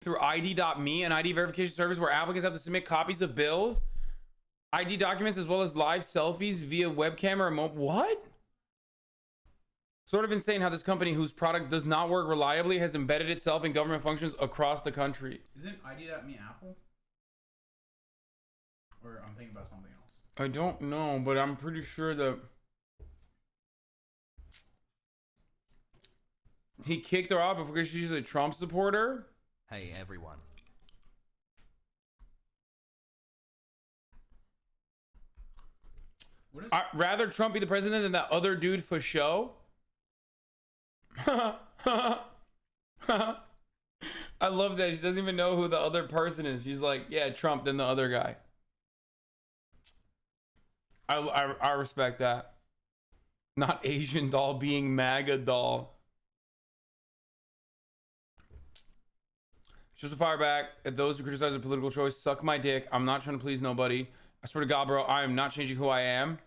through ID.me, an ID verification service where applicants have to submit copies of bills, ID documents, as well as live selfies via webcam or what? Sort of insane how this company, whose product does not work reliably, has embedded itself in government functions across the country. Isn't ID.me Apple? Or I'm thinking about something else. I don't know, but I'm pretty sure that he kicked her off because she's a Trump supporter. Hey, everyone. Rather Trump be the president than that other dude for show. I love that. She doesn't even know who the other person is. She's like, yeah, Trump, then the other guy. I respect that. Not Asian doll being MAGA doll. Just to fire back at those who criticize a political choice. Suck my dick. I'm not trying to please nobody. I swear to God, bro, I am not changing who I am.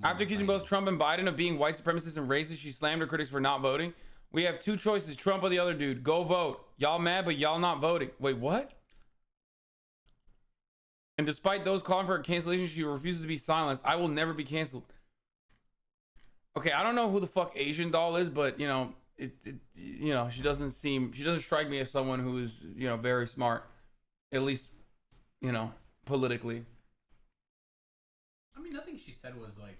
After accusing both Trump and Biden of being white supremacists and racist, she slammed her critics for not voting. We have two choices, Trump or the other dude. Go vote. Y'all mad, but y'all not voting. Wait, what? And despite those calling for a cancellation, she refuses to be silenced. I will never be canceled. Okay, I don't know who the fuck Asian doll is, but you know, you know, she doesn't strike me as someone who is, you know, very smart, at least, you know, politically. I mean, nothing she said was like,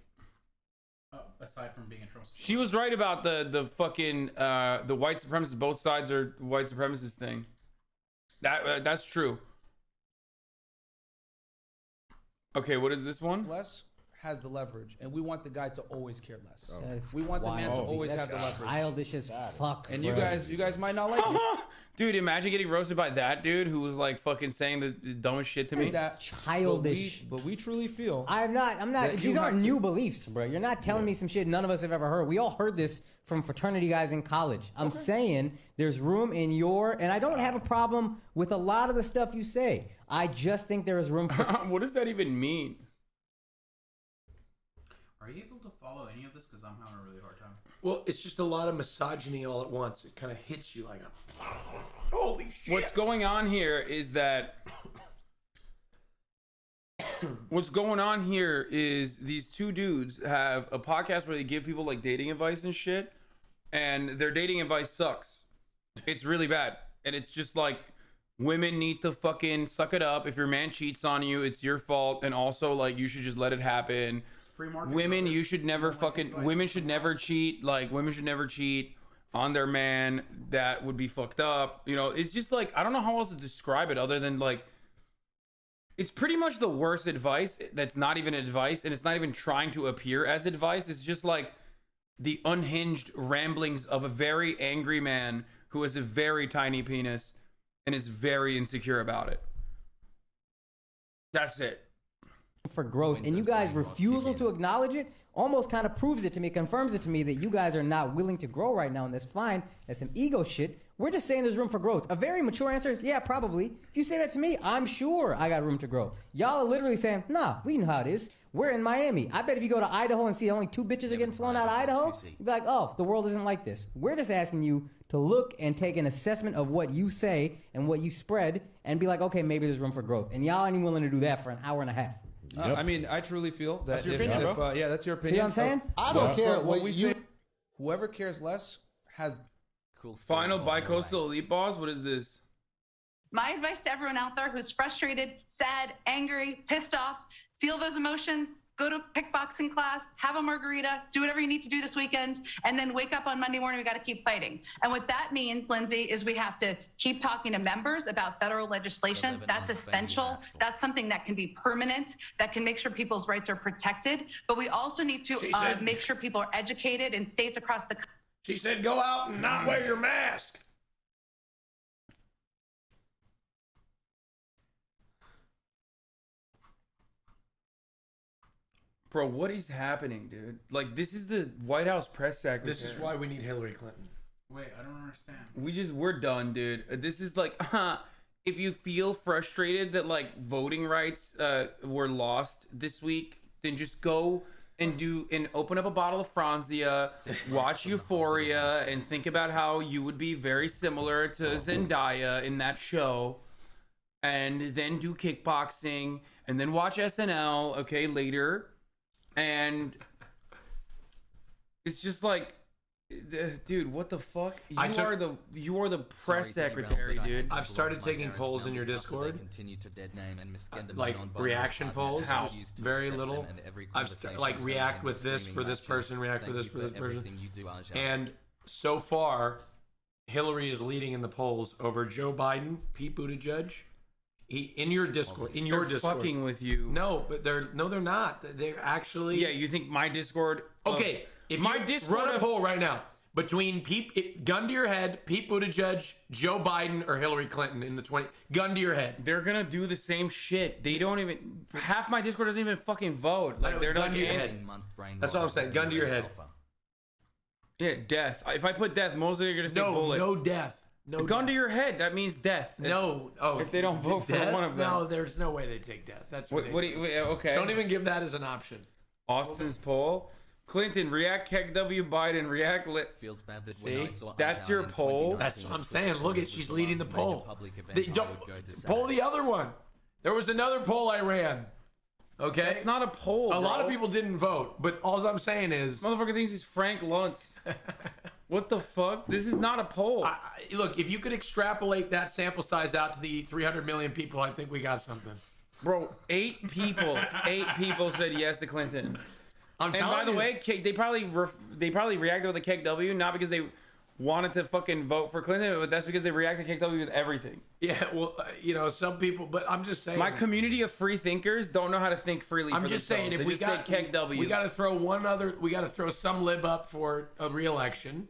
aside from being a Trump supporter. She was right about the fucking the white supremacist. Both sides are white supremacist thing. That's true. Okay, what is this one? Less has the leverage, and we want the guy to always care less. That's We want the man to wild. always That's have the leverage. childish as fuck. And bro. you guys might not like it. Dude, imagine getting roasted by that dude who was like fucking saying the dumbest shit to me. That, Childish. But we truly feel. I'm not. that you These aren't have to- new beliefs, bro. You're not telling me some shit none of us have ever heard. We all heard this from fraternity guys in college. I'm saying there's room in and I don't have a problem with a lot of the stuff you say. I just think there is room for. What does that even mean? Are you able to follow any of this? Because I'm having a really hard time. Well, it's just a lot of misogyny all at once. It kind of hits you like a holy shit. What's going on here is that these two dudes have a podcast where they give people like dating advice and shit, and their dating advice sucks. It's really bad. And it's just like, women need to fucking suck it up. If your man cheats on you, it's your fault. And also, like, you should just let it happen. Free market. Women, you should never women should never cheat. Like, women should never cheat on their man. That would be fucked up. You know, it's just like, I don't know how else to describe it other than like, it's pretty much the worst advice that's not even advice, and it's not even trying to appear as advice. It's just like the unhinged ramblings of a very angry man who has a very tiny penis and is very insecure about it. That's it. For growth, and you guys' refusal to acknowledge it almost kind of proves it to me, confirms it to me that you guys are not willing to grow right now, and that's fine. That's some ego shit. We're just saying there's room for growth. A very mature answer is, yeah, probably. If you say that to me, I'm sure I got room to grow. Y'all are literally saying, nah, we know how it is. We're in Miami. I bet if you go to Idaho and see only 2 bitches are getting flown out of Idaho, you'd be like, oh, the world isn't like this. We're just asking you to look and take an assessment of what you say and what you spread and be like, okay, maybe there's room for growth. And y'all ain't even willing to do that for an hour and a half. I mean, I truly feel that That's your opinion, bro. yeah, that's your opinion. See what I'm saying? I don't care what we say. Whoever cares less has Cool story. Final bicoastal elite boss. What is this? My advice to everyone out there who's frustrated, sad, angry, pissed off, feel those emotions, go to kickboxing class, have a margarita, do whatever you need to do this weekend, and then wake up on Monday morning, we got to keep fighting. And what that means, Lindsay, is we have to keep talking to members about federal legislation. That's essential. That's something that can be permanent, that can make sure people's rights are protected. But we also need to make sure people are educated in states across the country. She said, go out and not wear your mask. Bro, what is happening, dude? Like, this is the White House press secretary. This is why we need Hillary Clinton. Wait, I don't understand. We're done, dude. This is like, if you feel frustrated that like voting rights were lost this week, then just go and open up a bottle of Franzia, watch Euphoria, and think about how you would be very similar to Zendaya in that show, and then do kickboxing, and then watch SNL, okay, later, and it's just like, dude, what the fuck? You are the press secretary, dude. I've started taking polls in your Discord. Like reaction polls, just very little. I've like react with this for this person, react with this for this person. And so far, Hillary is leading in the polls over Joe Biden, Pete Buttigieg. In your Discord, They're fucking with you. No, but they're not. They're actually. Yeah, you think my Discord? Okay. If my you Discord run a poll right now between gun to your head, Pete Buttigieg, Joe Biden, or Hillary Clinton in the 20, gun to your head. They're gonna do the same shit. They don't even, half my Discord doesn't even fucking vote. Like they're gun not to your head. That's all I'm saying. Gun to your head. Yeah, death. If I put death, mostly they're gonna say bullet. No death. No gun death. to your head. That means death. No. Oh, if they don't vote for one of them. No, there's no way they take death. That's what do you, okay. Don't even give that as an option. Austin's poll. Clinton, react KW, Biden, react lit. Feels bad that see, that's your poll. That's what I'm saying. Look at, she's leading the poll. Poll the other one. There was another poll I ran. Okay, that's not a poll. A lot of people didn't vote, but all I'm saying is, motherfucker thinks he's Frank Luntz. What the fuck? This is not a poll. Look, if you could extrapolate that sample size out to the 300 million people, I think we got something. Bro, 8 people said yes to Clinton. And by the way, they probably reacted with a KW, not because they wanted to fucking vote for Clinton, but that's because they reacted to KW with everything. Yeah, well, some people, but I'm just saying. My community of free thinkers don't know how to think freely. I'm just saying, if we got KW, we got to throw we got to throw some lib up for a re-election.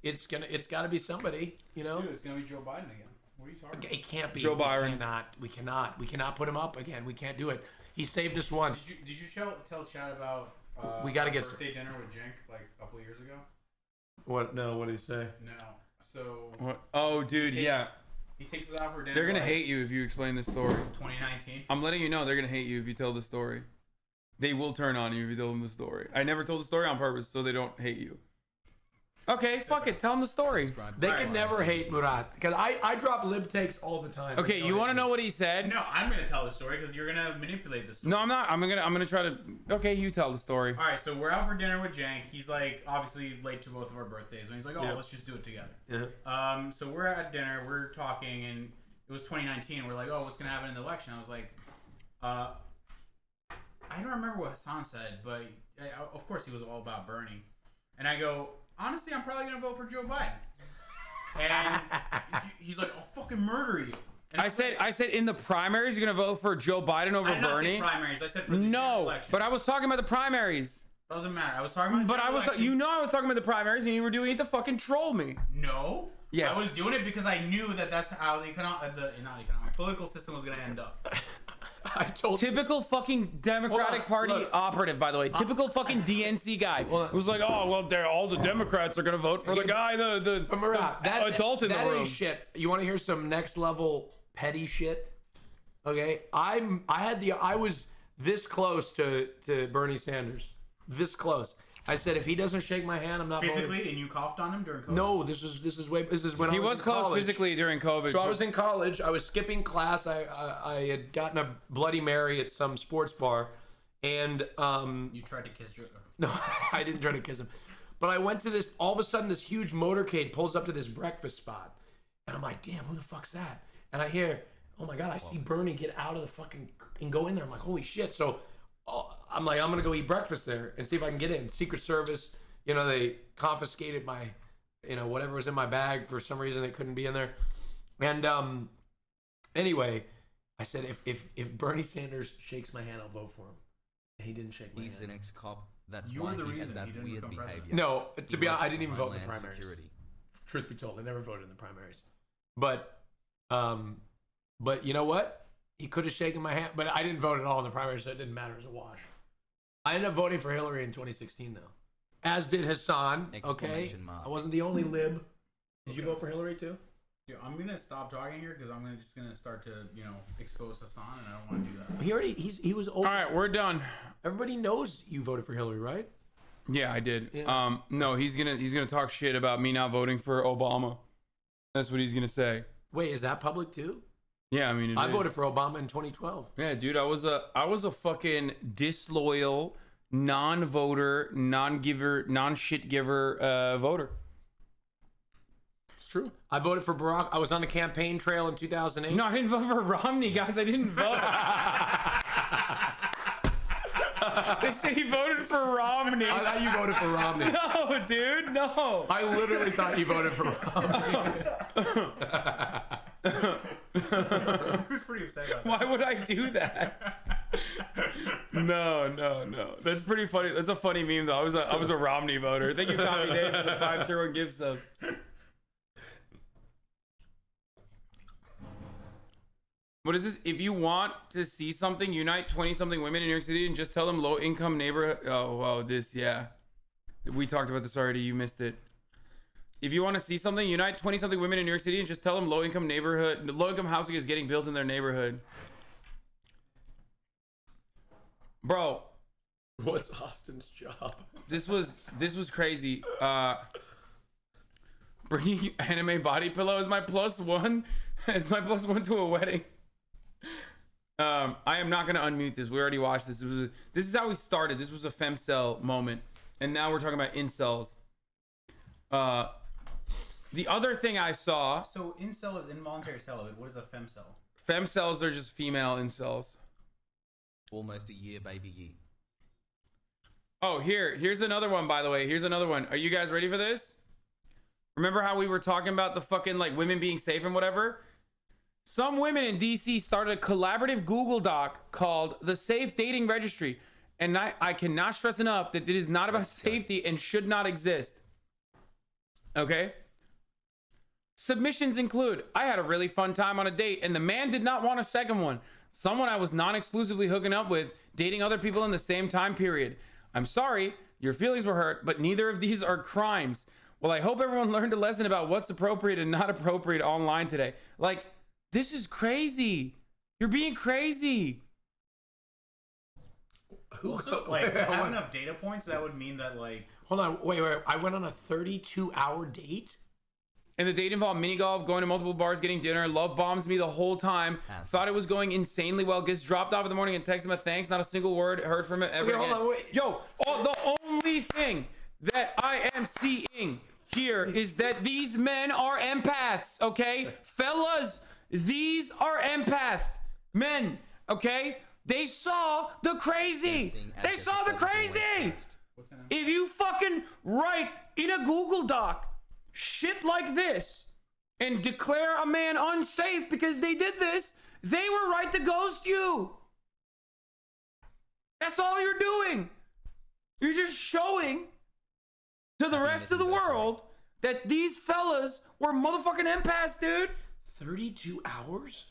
It's got to be somebody, Dude, it's gonna be Joe Biden again. What are you talking about? It can't be Joe Biden. We cannot put him up again. We can't do it. He saved us once. Did you tell Chad about? We got to get birthday dinner with Jenk like a couple of years ago. What? No. What did he say? No. So. What? Oh, dude, yeah. He takes us out for dinner. They're gonna hate you if you explain this story. 2019. I'm letting you know they're gonna hate you if you tell the story. They will turn on you if you tell them the story. I never told the story on purpose, so they don't hate you. Okay, fuck it. Tell them the story. They can never hate Murat because I drop lib takes all the time. Okay, you want to know what he said? No, I'm gonna tell the story because you're gonna manipulate the story. No, I'm not. I'm gonna try to. Okay, you tell the story. All right, so we're out for dinner with Jank. He's like obviously late to both of our birthdays, and he's like, "Oh, let's just do it together." Yeah. So we're at dinner, we're talking, and it was 2019. We're like, "Oh, what's gonna happen in the election?" I was like, I don't remember what Hasan said, but of course he was all about Bernie, and I go, honestly, I'm probably gonna vote for Joe Biden. And he's like, "I'll fucking murder you." And I said in the primaries you're gonna vote for Joe Biden over I did not Bernie. say primaries. I said for the election. But I was talking about the primaries. Doesn't matter. I was talking about. But I was, election. I was talking about the primaries, and you were doing it to fucking troll me. No. Yes. I was doing it because I knew that that's how the political system was gonna end up. I told typical fucking Democratic Party operative, by the way. Typical fucking DNC guy who's like, "Oh, well, all the Democrats are gonna vote for the guy, the adult in the room." That ain't shit. You want to hear some next level petty shit? Okay, I was this close to Bernie Sanders, this close. I said, if he doesn't shake my hand, I'm not physically. voting. And you coughed on him during COVID. No, this is when he I was in close college. physically during COVID. So I was in college. I was skipping class. I had gotten a Bloody Mary at some sports bar, and you tried to kiss Joe. No, I didn't try to kiss him. But I went to this. All of a sudden, this huge motorcade pulls up to this breakfast spot, and I'm like, "Damn, who the fuck's that?" And I hear, "Oh my god!" I see Bernie get out of the fucking and go in there. I'm like, "Holy shit!" So I'm like, "I'm gonna go eat breakfast there and see if I can get in." Secret Service. They confiscated my, whatever was in my bag. For some reason, it couldn't be in there. And anyway, I said, if Bernie Sanders shakes my hand, I'll vote for him. And he didn't shake my hand. He's an ex-cop. That's You why were the he reason had he that didn't weird become behavior. president. No, to be honest, I didn't even vote in the Homeland primaries. Security. Truth be told, I never voted in the primaries. But you know what? He could have shaken my hand, but I didn't vote at all in the primaries, so it didn't matter. It was a wash. I ended up voting for Hillary in 2016, though. As did Hasan. Okay, I wasn't the only lib. Did you vote for Hillary too? Dude, I'm gonna stop talking here because I'm just gonna start to, expose Hasan, and I don't want to do that. He was open. All right, we're done. Everybody knows you voted for Hillary, right? Yeah, I did. Yeah. No, he's gonna talk shit about me not voting for Obama. That's what he's gonna say. Wait, is that public too? Yeah, I mean, I voted for Obama in 2012. Yeah, dude, I was a fucking disloyal, non-voter, non-giver, non-shit giver voter. It's true. I voted for Barack. I was on the campaign trail in 2008. No, I didn't vote for Romney, guys. I didn't vote. They say he voted for Romney. I thought you voted for Romney. No, dude, no. I literally thought you voted for Romney. Who's pretty upset about that? Why would I do that? No. That's pretty funny. That's a funny meme, though. I was a Romney voter. Thank you, Tommy Dave, for the 5-1 gift sub. What is this? If you want to see something, unite 20-something women in New York City and just tell them low-income neighborhood. Oh, wow, this, yeah. We talked about this already. You missed it. If you want to see something, unite 20-something women in New York City and just tell them low-income housing is getting built in their neighborhood. Bro. What's Austin's job? This was crazy. Bringing anime body pillow is my +1. Is my +1 to a wedding. I am not gonna unmute this. We already watched this. This is how we started. This was a femcel moment, and now we're talking about incels. The other thing I saw. So incel is involuntary celibate. What is a femcel? Femcels are just female incels. Almost a year, baby yeet. Oh, here's another one, by the way. Here's another one. Are you guys ready for this? Remember how we were talking about the fucking like women being safe and whatever? Some women in DC started a collaborative Google Doc called the Safe Dating Registry. And I cannot stress enough that it is not about safety and should not exist. Okay? Submissions include, I had a really fun time on a date and the man did not want a second one. Someone I was non-exclusively hooking up with, dating other people in the same time period. I'm sorry, your feelings were hurt, but neither of these are crimes. Well, I hope everyone learned a lesson about what's appropriate and not appropriate online today. Like, this is crazy. You're being crazy. Also, like, to have enough data points, that would mean that, like... Hold on, wait. I went on a 32-hour date? And the date involved mini golf, going to multiple bars, getting dinner, love bombs me the whole time. Hasan. Thought it was going insanely well. Gets dropped off in the morning and texted him a thanks. Not a single word heard from him ever Okay, hold again. on, wait. Yo, the only thing that I am seeing here is that these men are empaths, okay? Fellas, these are empath men, okay? They saw the crazy. They saw the crazy. If you fucking write in a Google Doc shit like this and declare a man unsafe because they did this, they were right to ghost you. That's all you're doing. You're just showing to the rest of the world that these fellas were motherfucking empaths, dude. 32 hours?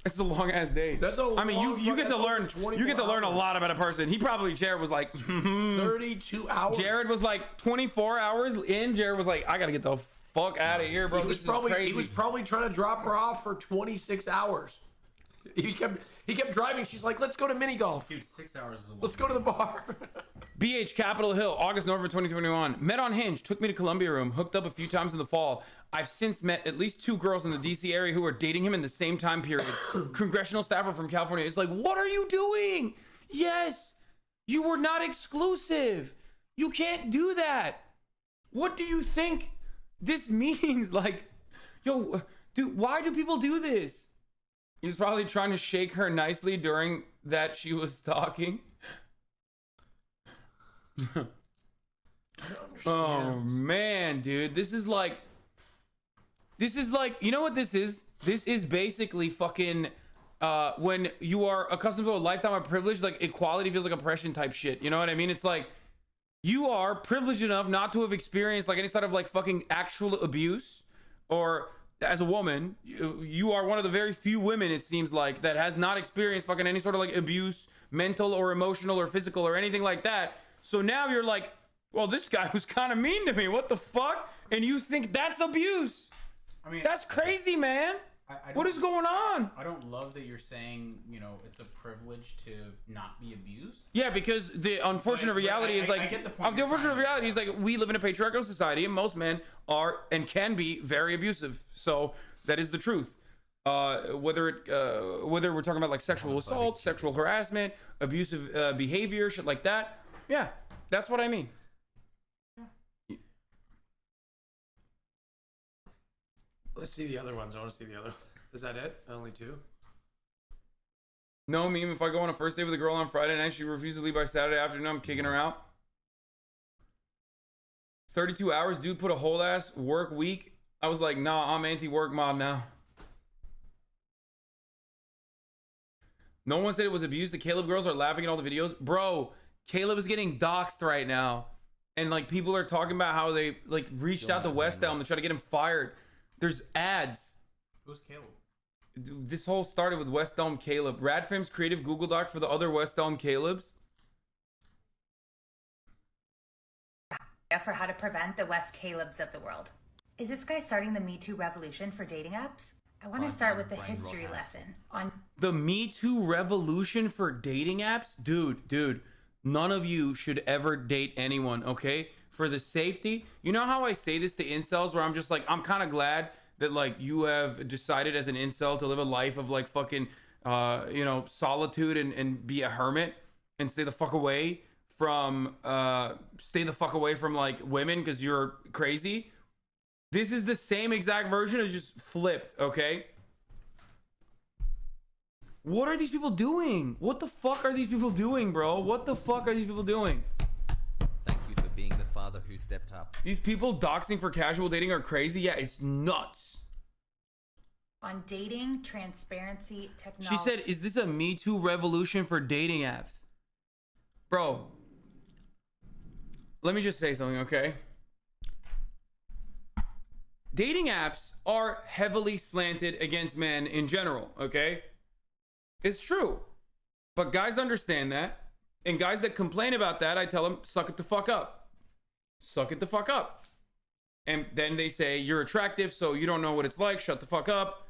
It's a long ass day. That's a I mean, you get to learn. You get to learn a lot about a person. Jared was like 32 hours. Jared was like 24 hours in. Jared was like, I gotta get the fuck out of here, bro. He was probably trying to drop her off for 26 hours. He kept driving. She's like, let's go to mini golf. Dude, 6 hours is a long Let's go to the bar. BH Capitol Hill, August, November 2021. Met on Hinge, took me to Columbia Room, hooked up a few times in the fall. I've since met at least 2 girls in the DC area who are dating him in the same time period. Congressional staffer from California is like, what are you doing? Yes, you were not exclusive. You can't do that. What do you think this means? Like, yo, dude, why do people do this? He was probably trying to shake her nicely during that she was talking. I don't understand. Oh man, dude, this is like, you know what this is? This is basically fucking when you are accustomed to a lifetime of privilege, like equality feels like oppression type shit. You know what I mean? It's like you are privileged enough not to have experienced like any sort of like fucking actual abuse, or as a woman, you are one of the very few women, it seems like, that has not experienced fucking any sort of like abuse, mental or emotional or physical or anything like that. So now you're like, well, this guy was kind of mean to me. What the fuck? And you think that's abuse. I mean, That's crazy, man. What is going on? I don't love that you're saying, you know, it's a privilege to not be abused. Yeah, because the unfortunate reality is like I get the point the you're unfortunate trying to reality is make. like we live in a patriarchal society, and most men are and can be very abusive. So that is the truth. Whether we're talking about like sexual assault, sexual harassment, abusive behavior, shit like that. Yeah, that's what I mean. Let's see the other ones. I want to see the other. Is that it? Only 2? No, meme. If I go on a first date with a girl on Friday night, she refuses to leave by Saturday afternoon, I'm kicking her out. 32 hours, dude put a whole ass work week. I was like, nah, I'm anti-work mod now. No one said it was abused. The Caleb girls are laughing at all the videos. Bro, Caleb is getting doxxed right now. And like people are talking about how they like reached out to West Elm to try to get him fired. There's ads. Who's Caleb? This whole started with West Elm Caleb. Radfam's creative Google Doc for the other West Elm Calebs. For how to prevent the West Calebs of the world. Is this guy starting the Me Too revolution for dating apps? I want to start with the history lesson on The Me Too revolution for dating apps? Dude, none of you should ever date anyone, okay? For the safety. You know how I say this to incels where I'm just like, I'm kind of glad that like you have decided as an incel to live a life of like fucking, you know, solitude and be a hermit and stay the fuck away from like women because you're crazy. This is the same exact version, it's just flipped, okay? What are these people doing? What the fuck are these people doing, bro? What the fuck are these people doing? Thank you for being the father who stepped up. These people doxing for casual dating are crazy? Yeah, it's nuts. on dating, transparency, technology. She said, is this a Me Too revolution for dating apps? Bro, let me just say something, okay? Dating apps are heavily slanted against men in general, okay? It's true. But guys understand that. And guys that complain about that, I tell them, suck it the fuck up. Suck it the fuck up. And then they say, you're attractive, so you don't know what it's like. Shut the fuck up.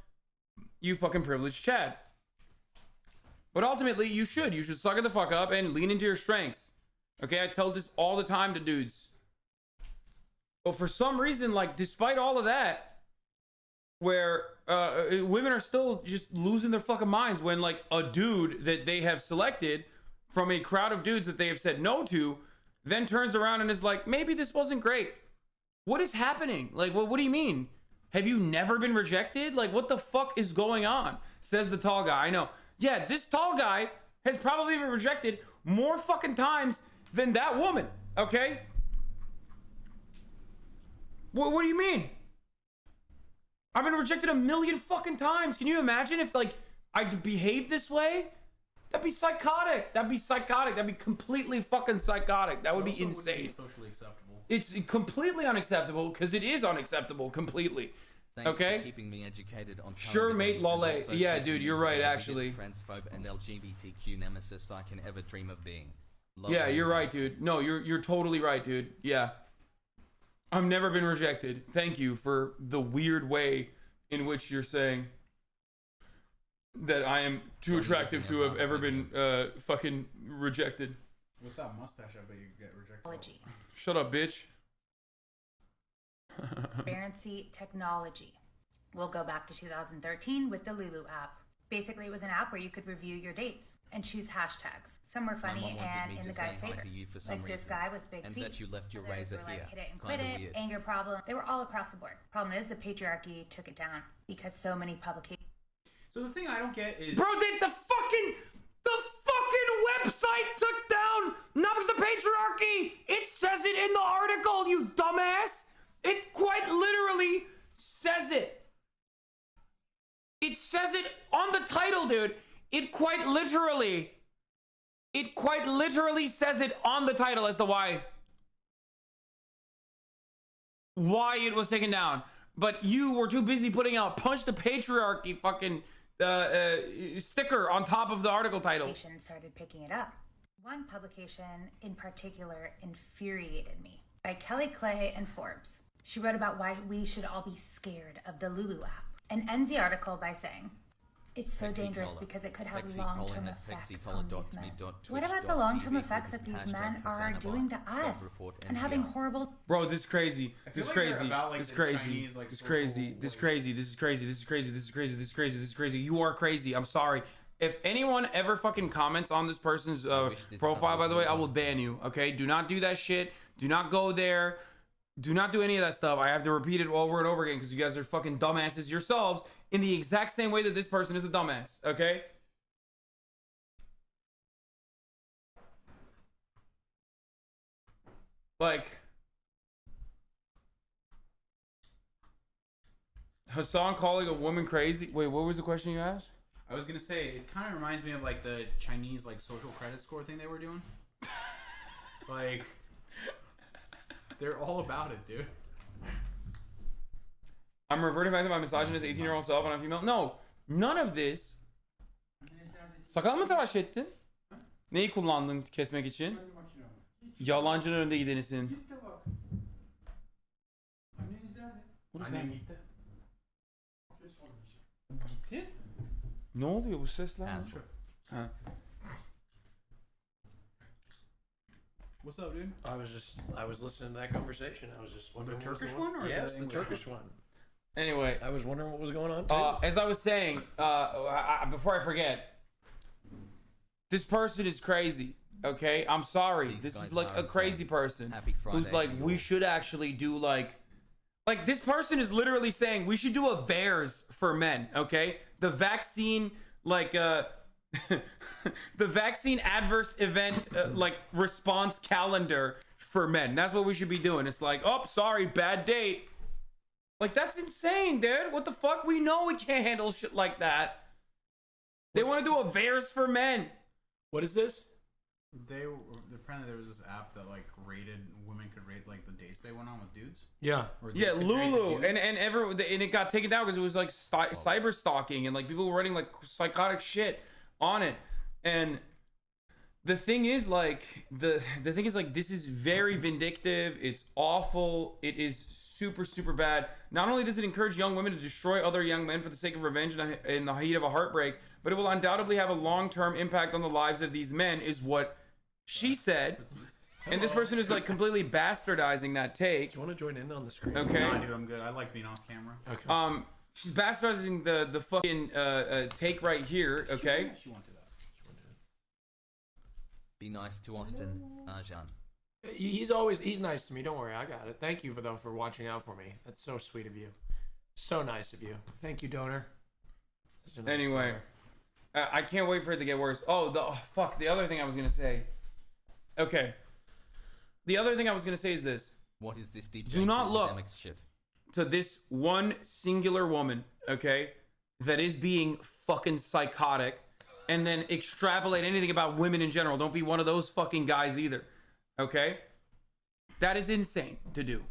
You fucking privileged Chad. But ultimately, you should. You should suck it the fuck up and lean into your strengths. Okay, I tell this all the time to dudes. But for some reason, like, despite all of that, where women are still just losing their fucking minds when, like, a dude that they have selected from a crowd of dudes that they have said no to, then turns around and is like, maybe this wasn't great. What is happening? Like, what do you mean? Have you never been rejected? Like, what the fuck is going on? Says the tall guy. I know. Yeah, this tall guy has probably been rejected more fucking times than that woman, okay? What do you mean? I've been rejected a million fucking times. Can you imagine if, like, I behaved this way? That'd be psychotic. That'd be psychotic. That'd be completely fucking psychotic. That would be insane. Socially acceptable. It's completely unacceptable because it is unacceptable completely. Thanks okay? for keeping me educated on Sure, current mate, events, and Lole. also Yeah, taking dude, me you're to right, the actually. biggest transphobe and LGBTQ nemesis I can ever dream of being. Yeah, you're right, dude. No, you're totally right, dude. Yeah. I've never been rejected. Thank you for the weird way in which you're saying that I am too attractive to have ever been fucking rejected. With that mustache, I bet you get rejected. Shut up, bitch. Transparency technology. We'll go back to 2013 with the Lulu app. Basically, it was an app where you could review your dates and choose hashtags. Some were funny My mom wanted and me in to the say guy's hi favor. to you for some Like this reason, guy with big and feet. that you left your Others razor were like, here. hit it and quit Kinda it. weird. Anger problem. They were all across the board. Problem is, the patriarchy took it down because so many publications. So the thing I don't get is, Bro, the fucking website took down, not because of the patriarchy. It says it in the article, you dumbass. It quite literally says it. It says it on the title, dude. It quite literally says it on the title as to why it was taken down. But you were too busy putting out punch the patriarchy fucking sticker on top of the article title. Started picking it up. One publication in particular infuriated me, by Kelly Clay and Forbes. She wrote about why we should all be scared of the Lulu app and ends the article by saying, it's so dangerous because it could have long-term effects on these men. What about the long-term effects that these men are doing to us and having horrible... Bro, this is crazy. This is crazy. This is crazy. Chinese, like, This is crazy. This is crazy. This is crazy. This is crazy. This is crazy. This is crazy. This is crazy. You are crazy. I'm sorry. If anyone ever fucking comments on this person's profile, by the way, I will ban you. Okay? Do not do that shit. Do not go there. Do not do any of that stuff. I have to repeat it over and over again because you guys are fucking dumbasses yourselves in the exact same way that this person is a dumbass. Okay? Like, Hasan calling a woman crazy. Wait, what was the question you asked? I was gonna say it kind of reminds me of like the Chinese like social credit score thing they were doing. Like, they're all about it, dude. I'm reverting back to my misogynist 18-year-old self and I'm female. No, none of this. Sakal mı tıraş ettin? Neyi kullandın kesmek için? Yalancının önünde gidenisin. Annem gitti. Gitti? Ne oluyor bu sesler? Ha. What's up, dude? I was listening to that conversation. I was just wondering The what was Turkish going on. one or Yes, the the English Turkish one. Anyway, I was wondering what was going on too. as I was saying, before I forget, this person is crazy. Okay, I'm sorry. These This guys is like are a crazy insane. person Happy Friday who's like, to you we all. should actually do like this person is literally saying we should do a VAERS for men. Okay, the vaccine the vaccine adverse event response calendar for men. That's what we should be doing. It's like, oh, sorry, bad date. Like, that's insane, dude. What the fuck? We know we can't handle shit like that. They want to do a VAERS for men. What is this? Apparently there was this app that like women could rate like the dates they went on with dudes. Yeah. Or they Yeah, could rate the Lulu, dudes. and it got taken down because it was like cyber stalking and like people were writing like psychotic shit on it. And the thing is like the thing is like this is very vindictive. It's awful. It is super bad. Not only does it encourage young women to destroy other young men for the sake of revenge in the heat of a heartbreak, but it will undoubtedly have a long-term impact on the lives of these men, is what she said. And this person is like completely bastardizing that take. Do you want to join in on the screen? Okay. Nah, dude, I'm good. I like being off camera. Okay. She's bastardizing the fucking take right here. Okay. She won't do that. Be nice to Austin, Arjan. He's nice to me. Don't worry, I got it. Thank you for watching out for me. That's so sweet of you. So nice of you. Thank you, donor. Such a nice Anyway, donor. I can't wait for it to get worse. Fuck. The other thing I was gonna say. Okay. The other thing I was gonna say is this: What is this DJ do not look academics shit? to this one singular woman, okay, that is being fucking psychotic, and then extrapolate anything about women in general. Don't be one of those fucking guys either. Okay? That is insane to do.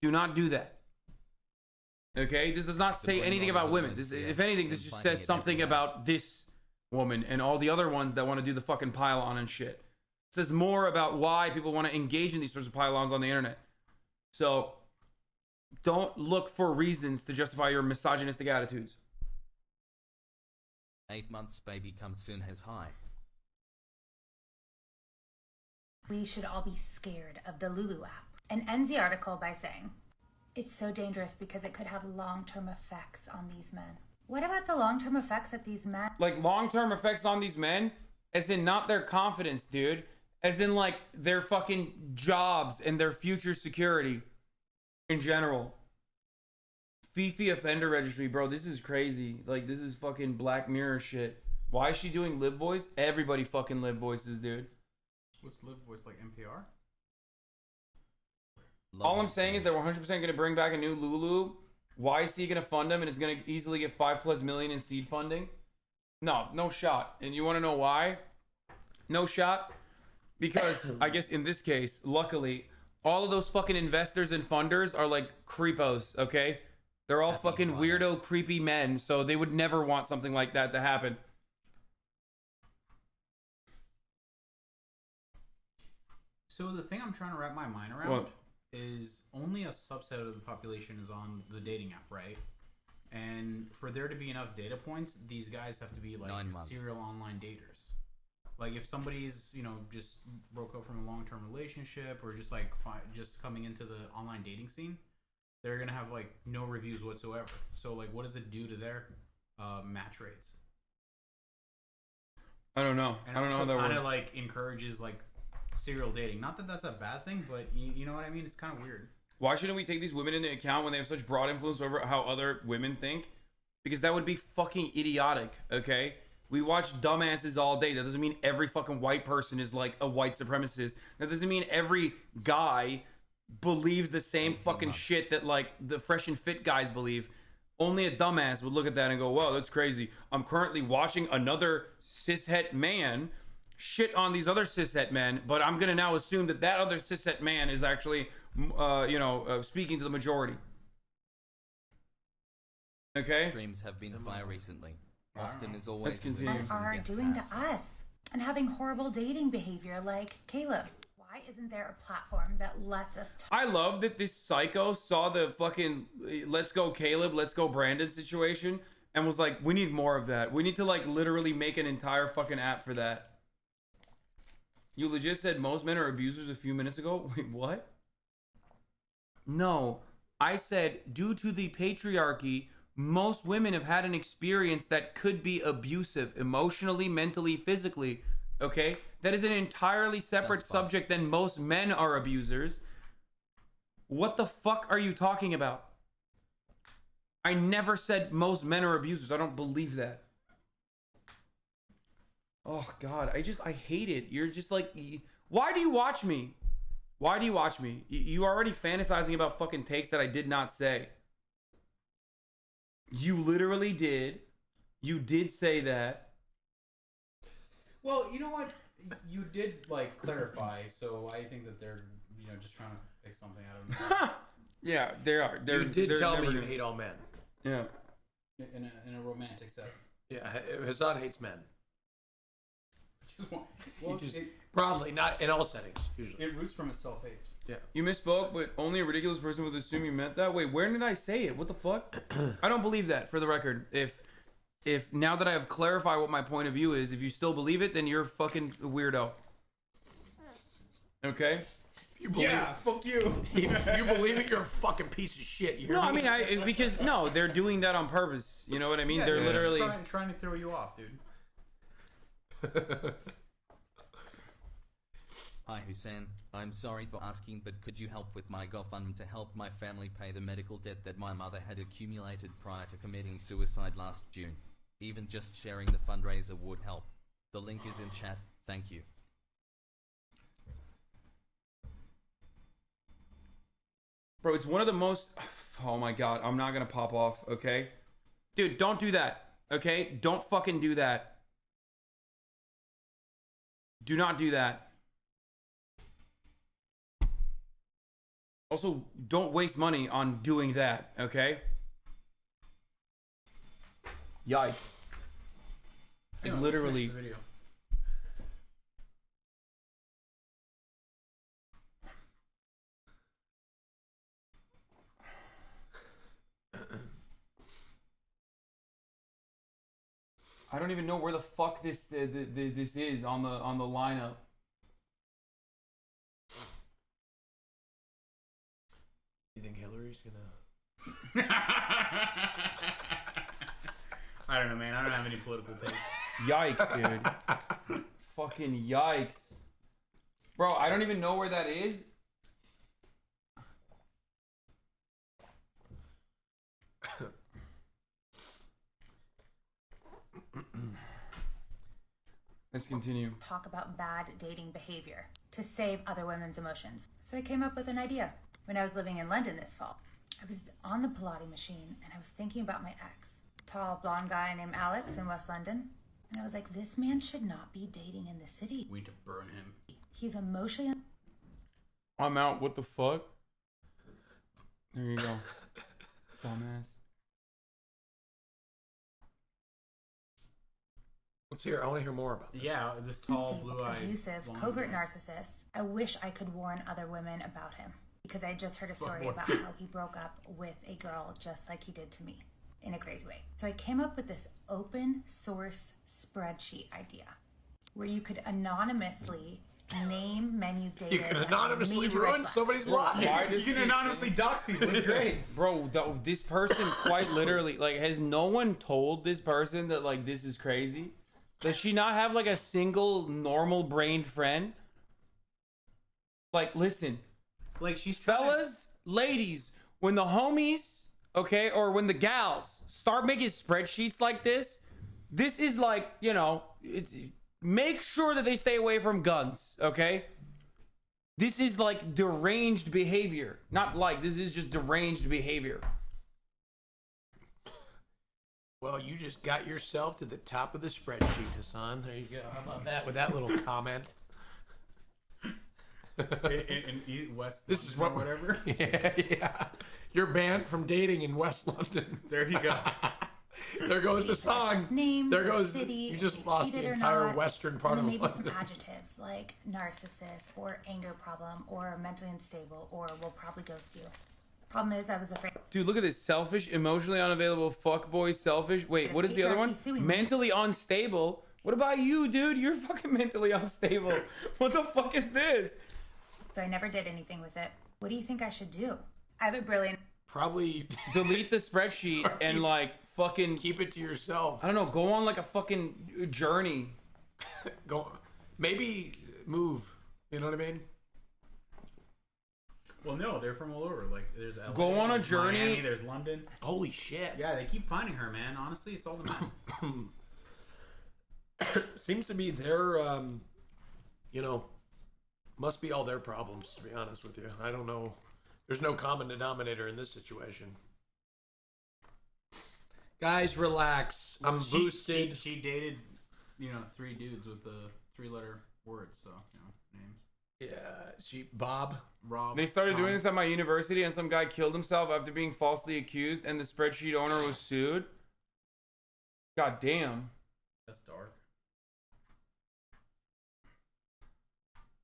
Do not do that. Okay? This does not say brain anything rot is about women. almost This, clear. if anything, this Them just finding says it something everywhere. about this woman and all the other ones that want to do the fucking pile-on and shit. It says more about why people want to engage in these sorts of pile-ons on the internet. So, don't look for reasons to justify your misogynistic attitudes. 8 months baby comes soon has high. We should all be scared of the Lulu app and ends the article by saying, it's so dangerous because it could have long-term effects on these men. What about the long-term effects that these men... Like, long-term effects on these men, as in not their confidence, dude. As in, like, their fucking jobs and their future security in general. Fifi offender registry, bro, this is crazy. Like, this is fucking Black Mirror shit. Why is she doing lip voice? Everybody fucking lip voices, dude. What's lip voice, like NPR? All I'm saying is that we're 100% going to bring back a new Lulu. Why is he going to fund him and it's going to easily get $5+ million in seed funding? No shot. And you want to know why? No shot? Because I guess in this case, luckily, all of those fucking investors and funders are like creepos, okay? They're all fucking weirdo, creepy men, so they would never want something like that to happen. So the thing I'm trying to wrap my mind around What? is only a subset of the population is on the dating app, right? And for there to be enough data points, these guys have to be like serial online daters. Like if somebody's, you know, just broke up from a long-term relationship or just like just coming into the online dating scene, they're gonna have like no reviews whatsoever. So like, what does it do to their match rates? I don't know. And I don't know how that kind works. of like encourages like serial dating. Not that that's a bad thing, but you know what I mean? It's kind of weird. Why shouldn't we take these women into account when they have such broad influence over how other women think? Because that would be fucking idiotic, okay? We watch dumbasses all day. That doesn't mean every fucking white person is like a white supremacist. That doesn't mean every guy believes the same fucking shit that like the fresh and fit guys believe. Only a dumbass would look at that and go, "Whoa, that's crazy. I'm currently watching another cishet man shit on these other cishet men, but I'm gonna now assume that that other cishet man is actually, speaking to the majority." Okay. Streams have been fire recently. Austin is always Men are doing to us and having horrible dating behavior like Caleb. Why isn't there a platform that lets us talk? I love that this psycho saw the fucking "let's go Caleb, let's go Brandon" situation and was like, "We need more of that. We need to like literally make an entire fucking app for that." You legit said most men are abusers a few minutes ago? Wait, what? No, I said due to the patriarchy, most women have had an experience that could be abusive emotionally, mentally, physically. Okay? That is an entirely separate subject than most men are abusers. What the fuck are you talking about? I never said most men are abusers. I don't believe that. Oh God, I hate it. You're just like, why do you watch me? Why do you watch me? You already fantasizing about fucking takes that I did not say. You literally did. You did say that. Well, you know what? You did like clarify, so I think that they're, you know, just trying to fix something out of me. Yeah, they are. You did tell me you hate all men. Yeah. In a romantic setting. Yeah, Hasan hates men. Well, Broadly, not in all settings, usually. It roots from a self-hate. Yeah. You misspoke, but only a ridiculous person would assume you meant that. Wait, where did I say it? What the fuck? I don't believe that, for the record. If now that I have clarified what my point of view is, if you still believe it, then you're a fucking weirdo. Okay? You believe Yeah, fuck you. You believe it, you're a fucking piece of shit. You hear No, me? I mean, because, no, they're doing that on purpose. You know what I mean? Yeah, they're literally... trying to throw you off, dude. Hi Hussein, I'm sorry for asking, but could you help with my GoFundMe to help my family pay the medical debt that my mother had accumulated prior to committing suicide last June? Even just sharing the fundraiser would help. The link is in chat. Thank you. Bro, it's one of the most... Oh my God, I'm not gonna pop off, okay? Dude, don't do that, okay? Don't fucking do that. Do not do that. Also, don't waste money on doing that, okay? Yikes. Yeah, Literally... let's finish the video. I don't even know where the fuck this is on the lineup. You think Hillary's gonna... I don't know, man. I don't have any political takes. Yikes, dude. Fucking yikes. Bro, I don't even know where that is. Let's continue. Talk about bad dating behavior to save other women's emotions. So I came up with an idea. When I was living in London this fall, I was on the Pilates machine and I was thinking about my ex, tall blonde guy named Alex in West London. And I was like, this man should not be dating in the city. We need to burn him. He's emotionally... I'm out. What the fuck? There you go. Dumbass. Let's hear. I want to hear more about this. Yeah, this tall, blue-eyed, abusive, blonde covert guy. narcissist. I wish I could warn other women about him. because I just heard a story about how he broke up with a girl just like he did to me in a crazy way. So I came up with this open source spreadsheet idea where you could anonymously name men you've dated. You can anonymously ruin somebody's life. You can anonymously dox people. It's great. Bro, this person quite literally, like, has no one told this person that, like, this is crazy? Does she not have, like, a single normal-brained friend? Like, listen. Like, she's fellas, ladies, when the homies, okay, or when the gals start making spreadsheets like this is like, you know, make sure that they stay away from guns, okay? This is like deranged behavior. Not like, this is just deranged behavior. Well, you just got yourself to the top of the spreadsheet, Hasan. There you go. How about that with that little comment? in West This is London what or whatever. Yeah. You're banned from dating in West London. There you go. There goes Hasan. Name, There goes. city, You just lost the cheated or entire not, western part and of then maybe London. some adjectives like narcissist or anger problem or mentally unstable or will probably ghost you. Problem is, I was afraid. Dude, look at this. Selfish, emotionally unavailable, fuckboy, selfish. Wait, what is the other one? Mentally unstable. What about you, dude? You're fucking mentally unstable. What the fuck is this? So I never did anything with it. What do you think I should do? I have a brilliant. Probably delete the spreadsheet and like fucking keep it to yourself. I don't know. Go on like a fucking journey. Go, maybe move. You know what I mean? Well, no, they're from all over. Like, there's LA, go on a there's journey. Miami, there's London. Holy shit! Yeah, they keep finding her, man. Honestly, it's all the men. Seems to be their, you know, must be all their problems. To be honest with you, I don't know. There's no common denominator in this situation. Guys, relax. I'm boosted. She dated, 3 dudes with the 3-letter words. So, names. Yeah, Bob. Rob. They started Tom. doing this at my university, and some guy killed himself after being falsely accused, and the spreadsheet owner was sued. God damn. That's dark.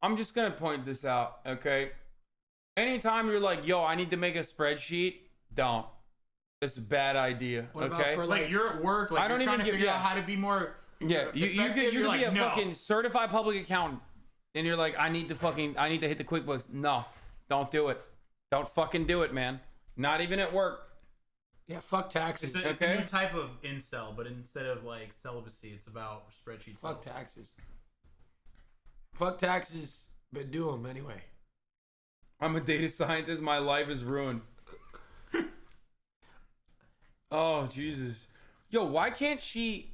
I'm just gonna point this out, okay? Anytime you're like, yo, I need to make a spreadsheet, don't. It's a bad idea, What about okay? for, Like, you're at work, like, I don't you're even trying to give- figure yeah. out how to be more. Yeah, you could effective. You're be like, a no. fucking certified public accountant, and you're like, I need to hit the QuickBooks. No, don't do it. Don't fucking do it, man. Not even at work. Yeah, fuck taxes. It's a new type of incel, but instead of like celibacy, it's about spreadsheets. Fuck taxes. Fuck taxes, but do them anyway. I'm a data scientist. My life is ruined. Oh, Jesus. Yo, why can't she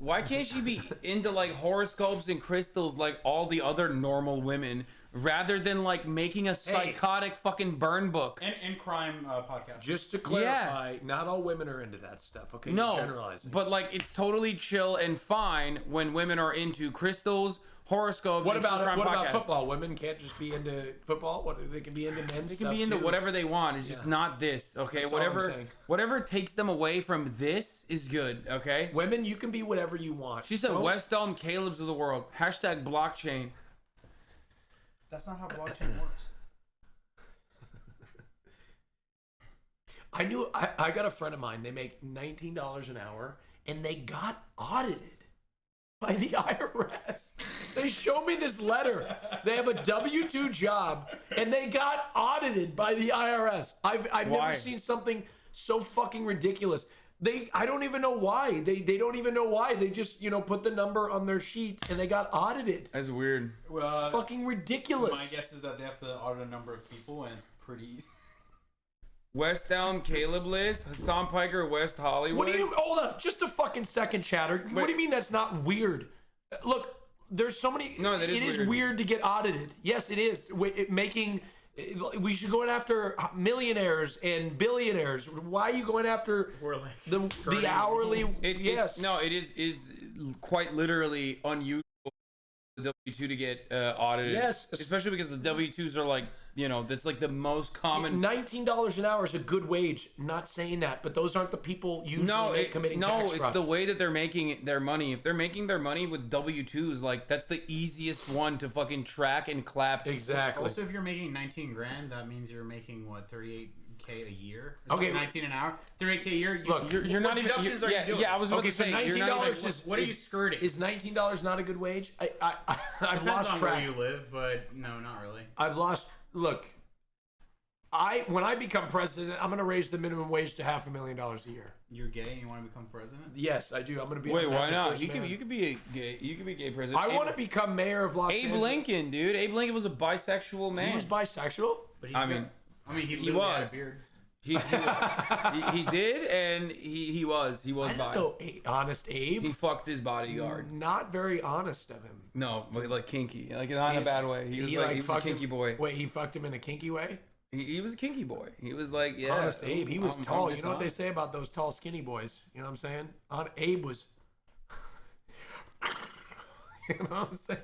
be into like horoscopes and crystals like all the other normal women rather than like making a psychotic fucking burn book? And crime podcast. Just to clarify, not all women are into that stuff. Okay, No, you're generalizing. but like it's totally chill and fine when women are into crystals, horoscopes. What and about true crime what about podcasts. football? Women can't just be into football. What they can be into men's They stuff can be into too. whatever they want. It's just not this, okay? That's all I'm Whatever saying. whatever takes them away from this is good, okay? Women, you can be whatever you want. She said Don't- West Elm Caleb's of the world. Hashtag blockchain. That's not how blockchain works. I got a friend of mine. They make $19 an hour, and they got audited by the IRS. They showed me this letter. They have a W-2 job, and they got audited by the IRS. I've Why? never seen something so fucking ridiculous. I don't even know why. They don't even know why. They just put the number on their sheet, and they got audited. That's weird. It's fucking ridiculous. My guess is that they have to audit a number of people, and it's pretty easy. West Elm Caleb list. Hassan Piker, West Hollywood. What do you? Hold on, just a fucking second, Chatter. What do you mean that's not weird? Look, there's so many. No, that is it is weird. weird to get audited. Yes, it is. We should go after millionaires and billionaires. Why are you going after We're like the hourly? It is quite literally unusual the W-2 to get audited. Yes. Especially because the W-2s are like, you know, that's like the most common. $19 an hour is a good wage. Not saying that, but those aren't the people usually committing tax fraud. It's the way that they're making their money. If they're making their money with W-2s, like that's the easiest one to fucking track and clap. Exactly. Also, if you're making 19 grand, that means you're making what, 38K a year? Okay, 19 an hour, 38K a year. Look, you're not even. deductions are you doing? Yeah, I was about to say. so $19 is what are you skirting? Is $19 not a good wage? I've Depends lost on track. where you live, but no, not really. I've lost. Look, when I become president, I'm going to raise the minimum wage to $500,000 a year. You're gay and you want to become president? Yes, I do. I'm going to be. Wait, why the not? first You could man. be a gay. You could be a gay president. I want to become mayor of Los Abe Angeles. Lincoln, dude. Abe Lincoln was a bisexual man. He was bisexual. But I mean, he was. Had a beard. He did, and he was I bi. don't know, Honest Abe. He fucked his bodyguard. Not very honest of him. No, but like kinky, like not in a bad way. He was he was a kinky boy. Wait, he fucked him in a kinky way? He was a kinky boy. He was like, yeah. Honest Abe, he was I'm tall. just You know what they not. say about those tall, skinny boys? You know what I'm saying? Abe was. You know what I'm saying?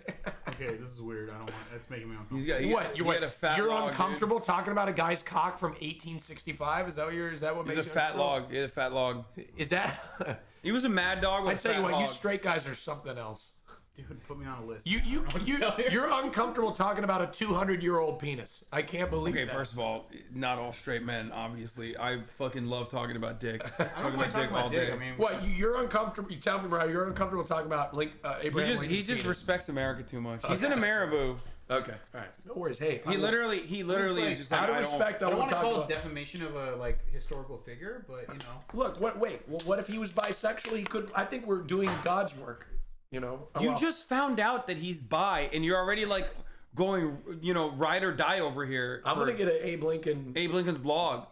Okay, this is weird. I don't want. It's making me uncomfortable. He's got, he What? had a fat You're log, uncomfortable talking about a guy's cock from 1865? Is that what you're? Is that what Dude. makes He's a you fat uncomfortable? log. He had a fat log. Is that? He was a mad dog with I a tell fat you what, log. you straight guys are something else. Dude, put me on a list. You're uncomfortable talking about a 200-year-old penis. I can't believe Okay, that. first of all, not all straight men, obviously. I fucking love talking about dick. I don't mind talking about dick. I mean, What? You're uncomfortable? You tell me, bro. You're uncomfortable talking about Abraham he Lincoln's just penis. respects America too much. He's Okay. in a marabou. Okay, all right. No worries. Hey, He literally is just like, out of I don't- respect, I I don't won't want to talk call about. it defamation of a historical figure, but you know. Look, what if he was bisexual? He could. I think we're doing God's work. You know. Oh, You well. just found out that he's bi, and you're already like going, you know, ride or die over here. I'm for gonna get an Abe Lincoln. Abe Lincoln's log.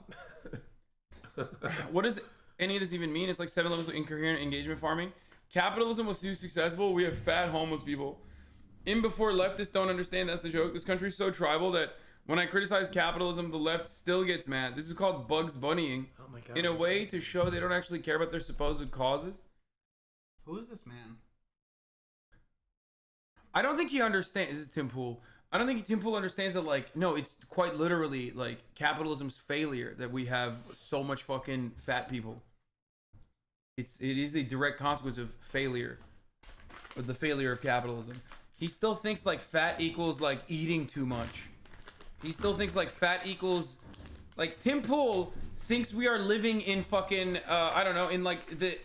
What does any of this even mean? It's like 7 levels of incoherent engagement farming. Capitalism was too successful. We have fat homeless people. In before leftists don't understand that's the joke. This country's so tribal that when I criticize capitalism, the left still gets mad. This is called Bugs Bunnying. Oh my God. In a way to show they don't actually care about their supposed causes. Who is this man? I don't think he understands. This is Tim Pool. I don't think Tim Pool understands that, like, no, it's quite literally, like, capitalism's failure that we have so much fucking fat people. It is a direct consequence of failure. Of the failure of capitalism. He still thinks, like, fat equals, like, eating too much. He still thinks, like, fat equals... Like, Tim Pool thinks we are living in fucking, I don't know, in, like, the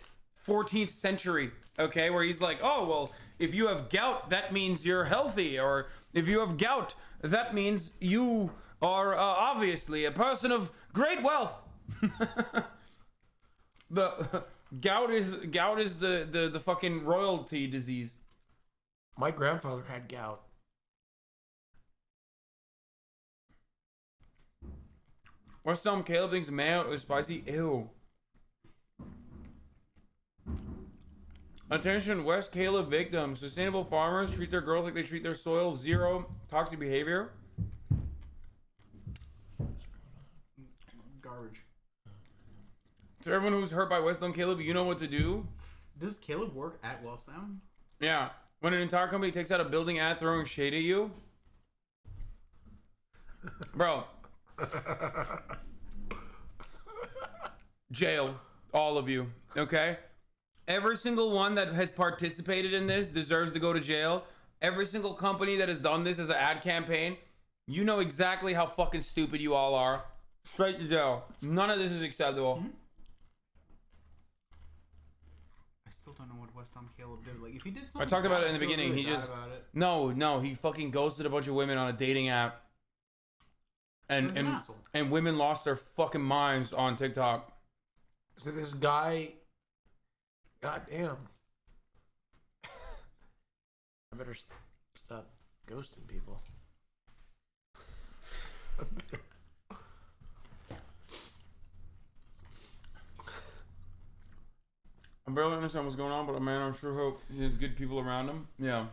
14th century, okay? Where he's like, oh, well... If you have gout, that means you're healthy. Or if you have gout, that means you are obviously a person of great wealth. The gout is the fucking royalty disease. My grandfather had gout. West Elm Caleb thinks mayo is spicy. Ew. Attention, West Caleb victims. Sustainable farmers treat their girls like they treat their soil. Zero toxic behavior. Garbage. To everyone who's hurt by West Elm Caleb, you know what to do. Does Caleb work at Wellstown? Yeah. When an entire company takes out a building ad throwing shade at you. Bro. Jail. All of you. Okay? Every single one that has participated in this deserves to go to jail. Every single company that has done this as an ad campaign, you know exactly how fucking stupid you all are. Straight to jail. None of this is acceptable. Mm-hmm. I still don't know what West Elm Caleb did. Like, if he did something, I talked about it in the I feel beginning. really He bad just about it. no. He fucking ghosted a bunch of women on a dating app, He's an and asshole. and women lost their fucking minds on TikTok. So this guy, God damn. I better stop ghosting people. I barely understand what's going on, but man, I sure hope he has good people around him. Yeah.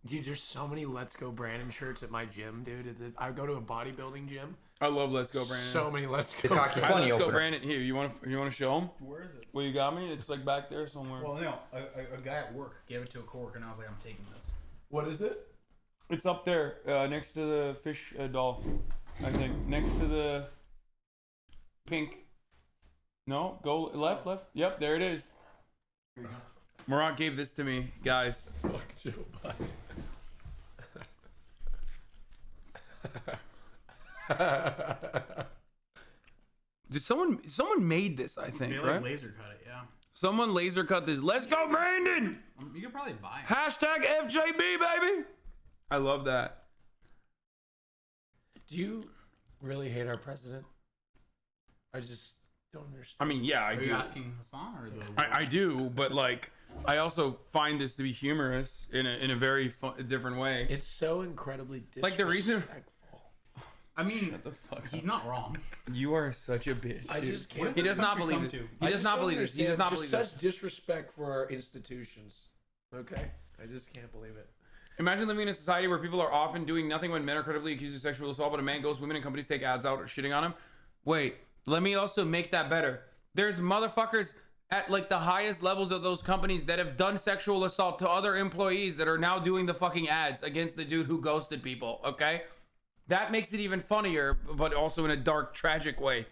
Dude, there's so many Let's Go Brandon shirts at my gym, dude. I go to a bodybuilding gym. I love Let's Go, Brandon. So many Let's The Go. cocky All right, funny let's go, opener. Brandon. Here, you want to show him? Where is it? Well, you got me. It's like back there somewhere. Well, no, a guy at work gave it to a coworker, and I was like, I'm taking this. What is it? It's up there, next to the fish doll. I think next to the pink. No, go left. Yep, there it is. Murat gave this to me, guys. Fuck Joe Biden. Did someone made this? I think They right. like laser cut it, yeah. Someone laser cut this. Let's go, Brandon. You could probably buy it. Hashtag FJB, baby. I love that. Do you really hate our president? I just don't understand. I mean, yeah, I Are do. you asking Hasan or the? I do, but like, I also find this to be humorous in a very different way. It's so incredibly disrespectful. Like the reason. I mean, Shut the fuck he's up. not wrong. You are such a bitch. I dude. just can't. He does not believe come it. to? He does not believe this. He does not believe Just this. such disrespect for our institutions. Okay, I just can't believe it. Imagine living in a society where people are often doing nothing when men are credibly accused of sexual assault, but a man goes, women and companies take ads out or shitting on him. Wait, let me also make that better. There's motherfuckers at like the highest levels of those companies that have done sexual assault to other employees that are now doing the fucking ads against the dude who ghosted people, okay? That makes it even funnier, but also in a dark, tragic way.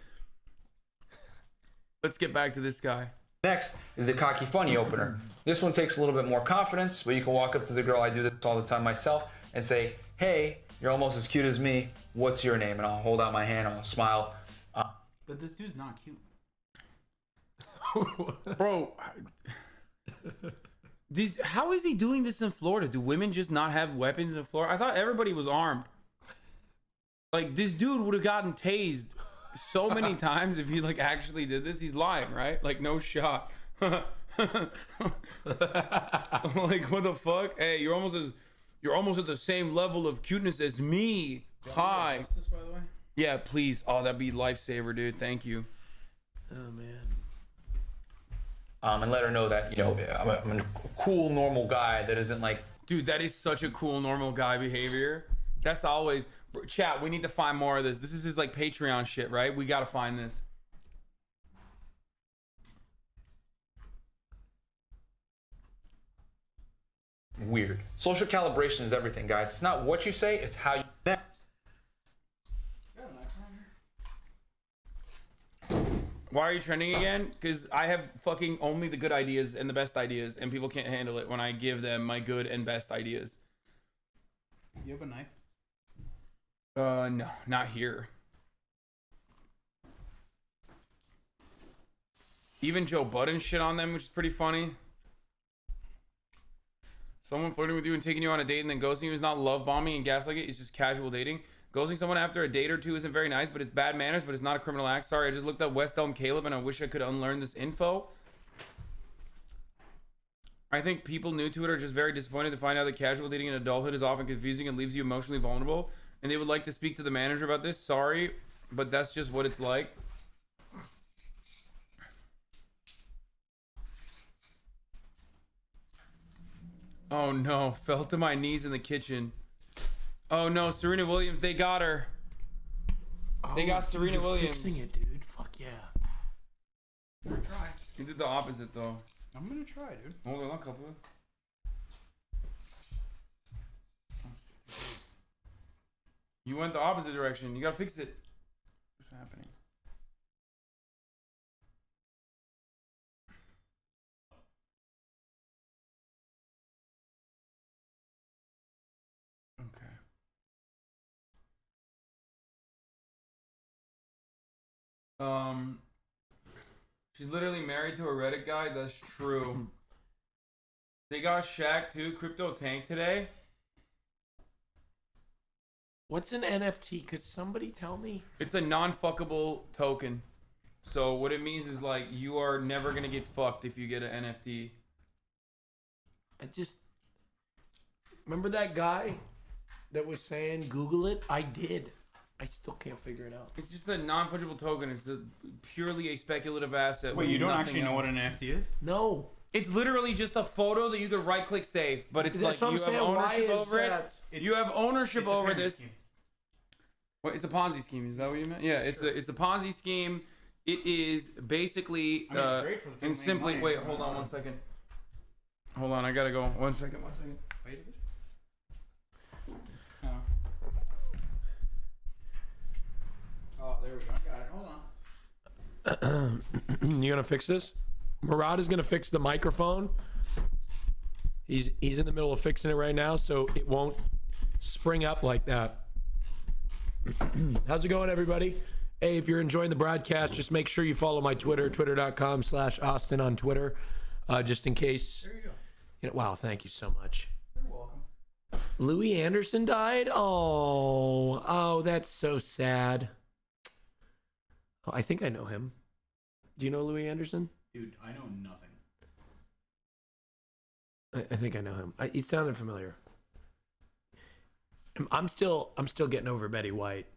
Let's get back to this guy. Next is the cocky funny opener. This one takes a little bit more confidence, but you can walk up to the girl, I do this all the time myself, and say, hey, you're almost as cute as me. What's your name? And I'll hold out my hand and I'll smile. But this dude's not cute. Bro, how is he doing this in Florida? Do women just not have weapons in Florida? I thought everybody was armed. Like, this dude would have gotten tased so many times if he like actually did this. He's lying, right? Like, no shot. Like, what the fuck? Hey, you're almost at the same level of cuteness as me. Hi. This, by the way. Yeah, please. Oh, that'd be lifesaver, dude. Thank you. Oh man. And let her know that, you know, I'm a cool, normal guy that isn't like, Dude, that is such a cool, normal guy behavior. That's always... Chat, we need to find more of this. This is his, like, Patreon shit, right? We gotta find this. weird. Social calibration is everything, guys. It's not what you say, it's how you... Why are you trending again? Because I have fucking only the good ideas and the best ideas, and people can't handle it when I give them my good and best ideas. You have a knife? No, not here. Even Joe Budden shit on them, which is pretty funny. Someone flirting with you and taking you on a date and then ghosting you is not love bombing and gaslighting. It's just casual dating. Ghosting someone after a date or two isn't very nice, but it's bad manners, but it's not a criminal act. Sorry, I just looked up West Elm Caleb and I wish I could unlearn this info. I think people new to it are just very disappointed to find out that casual dating in adulthood is often confusing and leaves you emotionally vulnerable. And they would like to speak to the manager about this. Sorry, but that's just what it's like. Oh no, fell to my knees in the kitchen. Oh no, Serena Williams, they got her. They got Serena you're Williams. Fixing it, dude. Fuck yeah. I'm gonna try. You did the opposite though. I'm gonna try, dude. Hold on, a couple. You went the opposite direction. You gotta fix it. What's happening? Okay. She's literally married to a Reddit guy. That's true. They got Shaq too. Crypto Tank today. What's an NFT? Could somebody tell me? It's a non-fuckable token. So what it means is like you are never gonna get fucked if you get an NFT. I just remember that guy that was saying Google it. I did. I still can't figure it out. It's just a non-fungible token. It's purely a speculative asset. Wait, with you don't nothing actually know else. what an NFT is? No. It's literally just a photo that you could right-click save, but it's That's like what you I'm have saying. Why ownership is over that? it. You have ownership It's a over pyramid this. scheme. What? It's a Ponzi scheme. Is that what you meant? Yeah, it's a Ponzi scheme. It is basically I mean, it's great for the people and making simply money. wait. Hold on one second. Hold on, I gotta go. One second. Wait. Oh, there we go. I got it. Hold on. You gonna fix this? Murad is gonna fix the microphone. He's in the middle of fixing it right now, so it won't spring up like that. How's it going, everybody? Hey, if you're enjoying the broadcast, just make sure you follow my Twitter, twitter.com/Austin on Twitter, just in case. There you go. Wow, thank you so much. You're welcome. Louis Anderson died? Oh, that's so sad. Oh, I think I know him. Do you know Louis Anderson? Dude, I know nothing. I think I know him. He sounded familiar. I'm still getting over Betty White.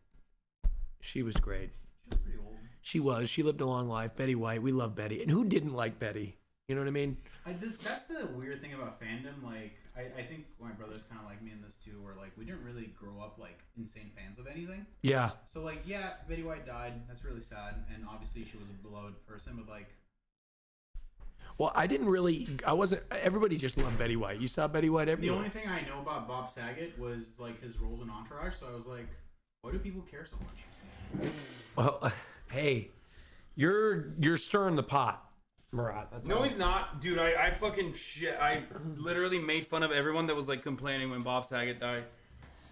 She was great. She was pretty old. She was. She lived a long life. Betty White. We love Betty. And who didn't like Betty? You know what I mean? That's the weird thing about fandom. Like, I think my brother's kind of like me in this too, where like we didn't really grow up like insane fans of anything. Yeah. So like, yeah, Betty White died. That's really sad, and obviously she was a beloved person. But like, Well, I wasn't. Everybody just loved Betty White. You saw Betty White the everywhere. only thing I know about Bob Saget was like his roles in Entourage. So I was like, why do people care so much? Well, hey, you're stirring the pot, Murat. That's No, all. he's not, dude. I fucking shit. I literally made fun of everyone that was like complaining when Bob Saget died.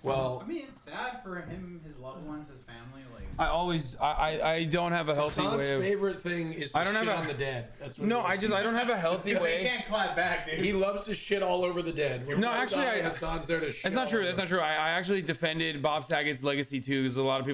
Well, I mean, it's sad for him, his loved ones, his family. Like, I don't have a healthy Hassan's way of. favorite thing is to I don't shit have a- on the dead. That's what No, he loves. I don't have a healthy he way. can't clap back, dude. He loves to shit all over the dead. When No, people actually, die, Hassan's there to shit That's not all true. over That's not true. I actually defended Bob Saget's legacy too, because a lot of people.